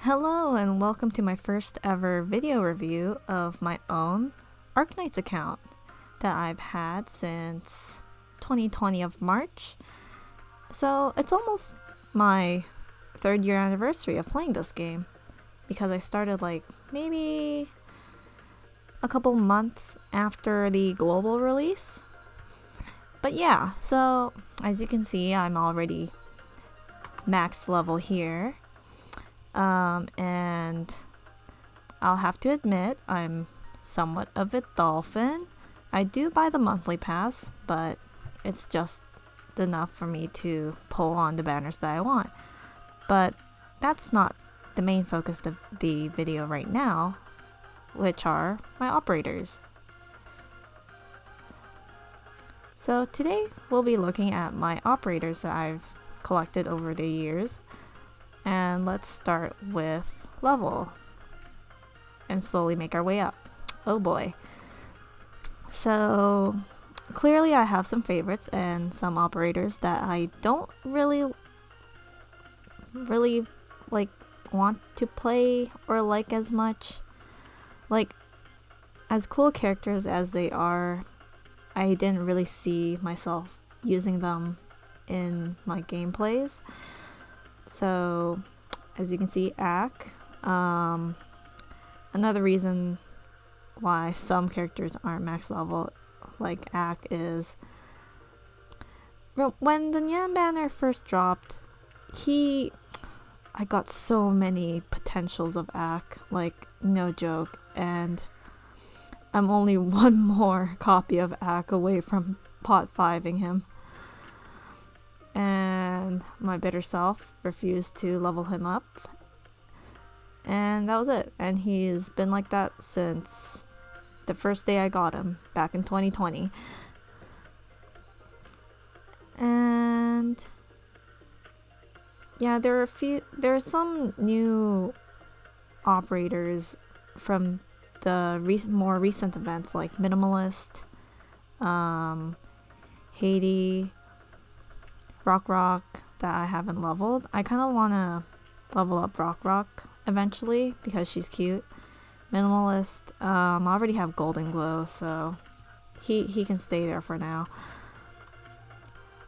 Hello and welcome to my first ever video review of my own Arknights account that I've had since 2020 of March. So it's almost my 3rd year anniversary of playing this game because I started like maybe a couple months after the global release. But yeah, so as you can see, I'm already max level here. And I'll have to admit, I'm somewhat of a dolphin. I do buy the monthly pass, but it's just enough for me to pull on the banners that I want. But that's not the main focus of the video right now, which are my operators. So today we'll be looking at my operators that I've collected over the years. And let's start with level and slowly make our way up. Oh boy. So clearly I have some favorites and some operators that I don't really like want to play or like as much. Like, as cool characters as they are, I didn't really see myself using them in my gameplays. So, as you can see, Ak. Another reason why some characters aren't max level, like Ak, is when the Nyan banner first dropped, I got so many potentials of Ak, like no joke, and I'm only one more copy of Ak away from pot 5ing him. And my bitter self refused to level him up, and that was it. And he's been like that since the first day I got him back in 2020. And yeah, there are some new operators from the more recent events, like Minimalist, Haiti, Rock, that I haven't leveled. I kind of want to level up Rock eventually because she's cute. Minimalist, I already have Golden Glow, so he can stay there for now.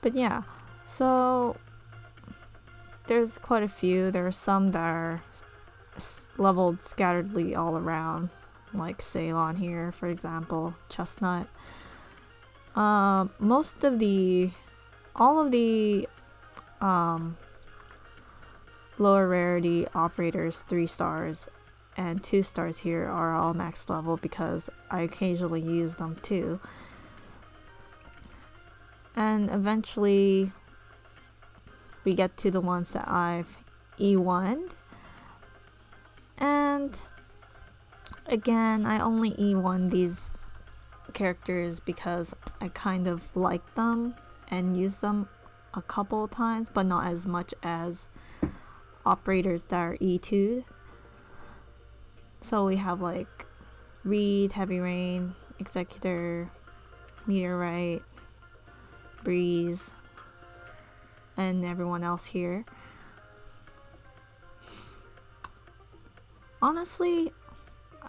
But yeah, so there's quite a few. There are some that are leveled scatteredly all around, like Ceylon here, for example, Chestnut. All of the lower rarity operators, 3 stars and 2 stars here, are all max level because I occasionally use them too. And eventually we get to the ones that I've E1'd. And again, I only E1 these characters because I kind of like them and use them a couple of times, but not as much as operators that are E2'd. So we have like Reed, Heavy Rain, Executor, Meteorite, Breeze, and everyone else here. Honestly,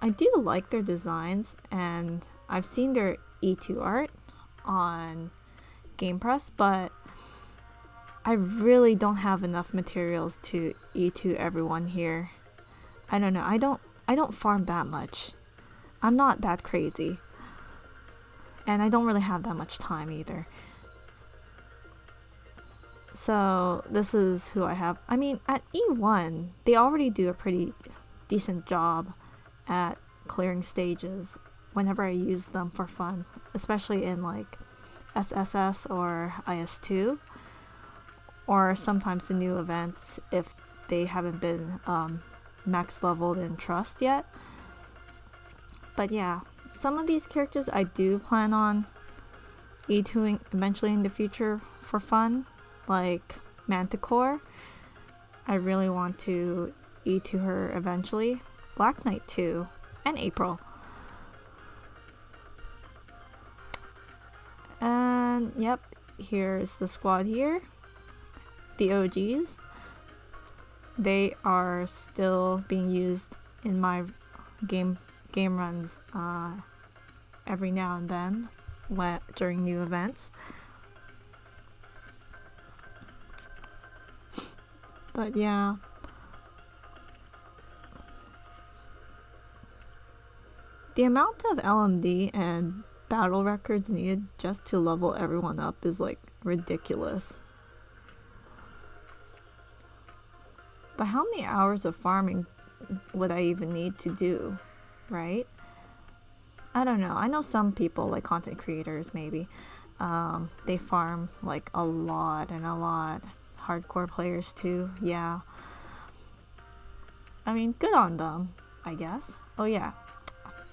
I do like their designs, and I've seen their E2 art on Game Press, but I really don't have enough materials to E2 everyone here. I don't know. I don't farm that much. I'm not that crazy. And I don't really have that much time either. So this is who I have. I mean, at E1, they already do a pretty decent job at clearing stages whenever I use them for fun, especially in like SSS or IS2, or sometimes the new events if they haven't been max leveled in Trust yet. But yeah, some of these characters I do plan on E2ing eventually in the future for fun, like Manticore. I really want to E2 her eventually. Black Knight too, and April. And yep, here's the squad here, the OGs. they are still being used in my game runs every now and then during new events. But yeah. The amount of LMD and battle records needed just to level everyone up is like ridiculous. But how many hours of farming would I even need to do, right? I don't know. I know some people, like content creators maybe, they farm like a lot and a lot. Hardcore players too, yeah. I mean, good on them, I guess. Oh yeah,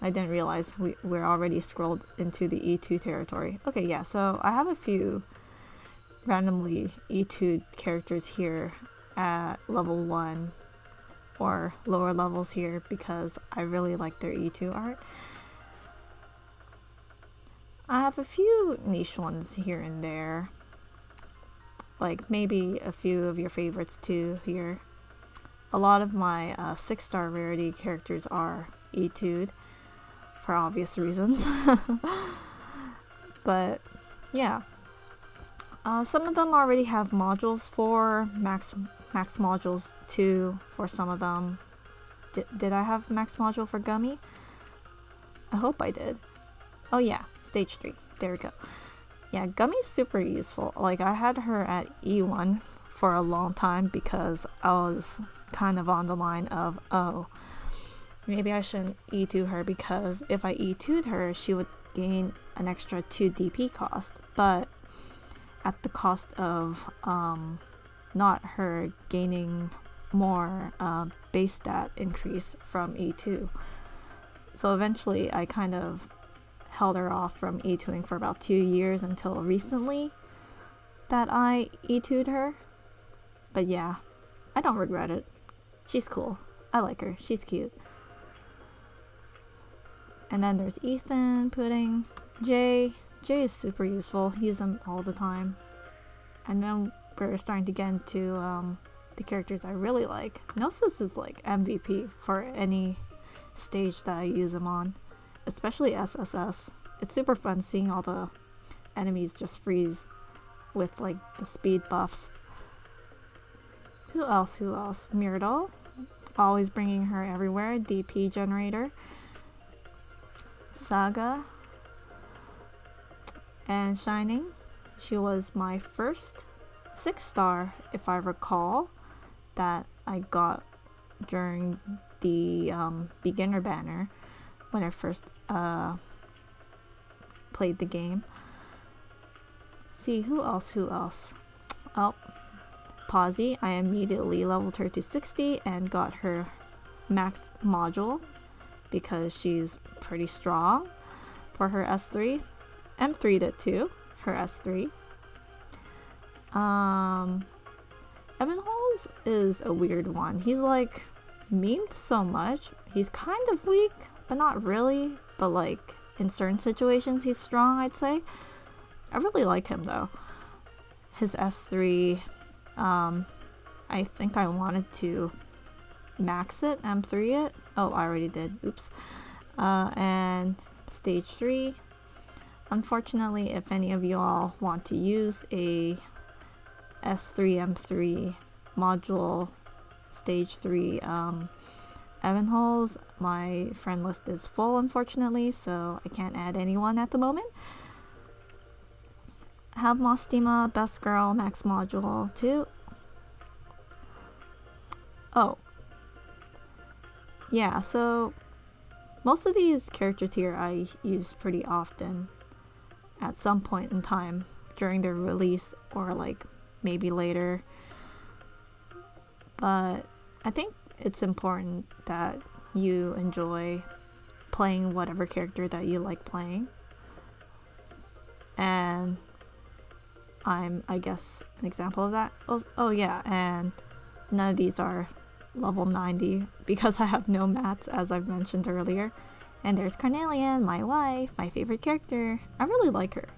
I didn't realize we're already scrolled into the E2 territory. Okay, yeah, so I have a few randomly E2 characters here at level 1 or lower levels here because I really like their E2 art. I have a few niche ones here and there, like maybe a few of your favorites too here. A lot of my 6-star rarity characters are E2'd for obvious reasons. But yeah, some of them already have modules for max modules too for some of them. Did I have max module for Gummy? I hope I did. Oh yeah, stage 3. There we go. Yeah, Gummy's super useful. Like, I had her at E1 for a long time because I was kind of on the line of, oh, maybe I shouldn't E2 her because if I E2'd her, she would gain an extra 2 DP cost, but at the cost of not her gaining more base stat increase from E2. So eventually I kind of held her off from E2ing for about 2 years until recently that I E2'd her. But yeah, I don't regret it. She's cool. I like her. She's cute. And then there's Ethan, Pudding, Jay. Jay is super useful. Use him all the time. And then we're starting to get into the characters I really like. Gnosis is like MVP for any stage that I use him on. Especially SSS. It's super fun seeing all the enemies just freeze with like the speed buffs. Who else? Myrdal. Always bringing her everywhere. DP generator. Saga. And Shining. She was my first 6-star, if I recall, that I got during the beginner banner when I first played the game. See, who else? Oh, Pawsey. I immediately leveled her to 60 and got her max module because she's pretty strong for her S3. M3 did too, her S3. Evan Halls is a weird one. He's like memed so much. He's kind of weak, but not really. But like in certain situations he's strong, I'd say. I really like him though. His S3, I think I wanted to max it, M3 it. Oh, I already did. Oops. And stage 3. Unfortunately, if any of you all want to use a S3 M3 module stage 3 Evan Halls, my friend list is full unfortunately, so I can't add anyone at the moment. Have Mostima, Best Girl, Max Module too. Oh. Yeah, so most of these characters here I use pretty often at some point in time during their release or like maybe later. But I think it's important that you enjoy playing whatever character that you like playing. And I'm, I guess, an example of that. Oh yeah, and none of these are level 90 because I have no mats, as I've mentioned earlier. And there's Carnelian, my wife, my favorite character. I really like her.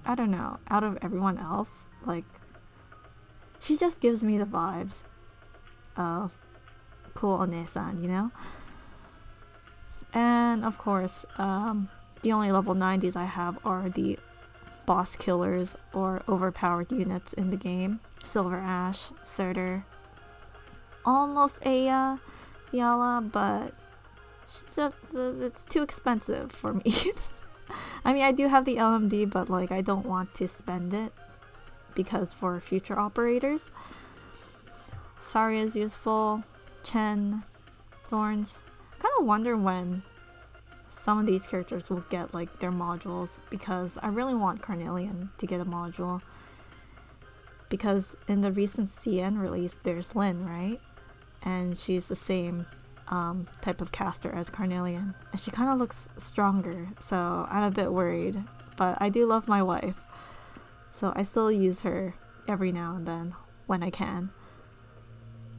I don't know, out of everyone else, like, she just gives me the vibes. of cool Onesan, you know? And of course, the only level 90s I have are the boss killers or overpowered units in the game. Silver Ash, Surtur, almost Aya, Yala, but it's too expensive for me. I mean, I do have the LMD, but like I don't want to spend it because for future operators. Saria is useful. Chen, Thorns. Kind of wonder when some of these characters will get like their modules, because I really want Carnelian to get a module. Because in the recent CN release, there's Lynn, right? And she's the same type of caster as Carnelian, and she kind of looks stronger, so I'm a bit worried. But I do love my wife, so I still use her every now and then when I can.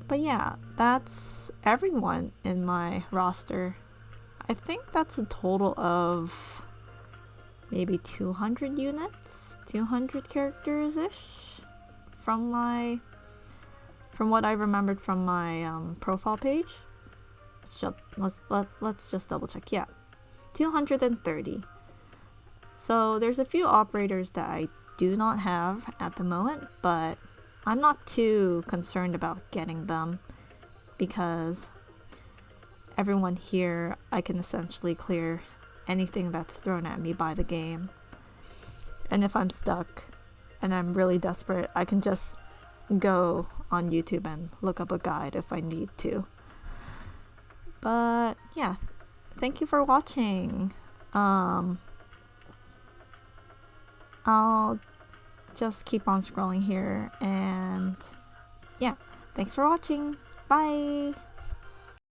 But yeah, that's everyone in my roster. I think that's a total of maybe 200 units, 200 characters-ish from what I remembered from my profile page. Let's just double check. Yeah, 230. So there's a few operators that I do not have at the moment, but I'm not too concerned about getting them because everyone here, I can essentially clear anything that's thrown at me by the game. And if I'm stuck and I'm really desperate, I can just go on YouTube and look up a guide if I need to. But yeah, thank you for watching. I'll just keep on scrolling here, and yeah, thanks for watching. Bye.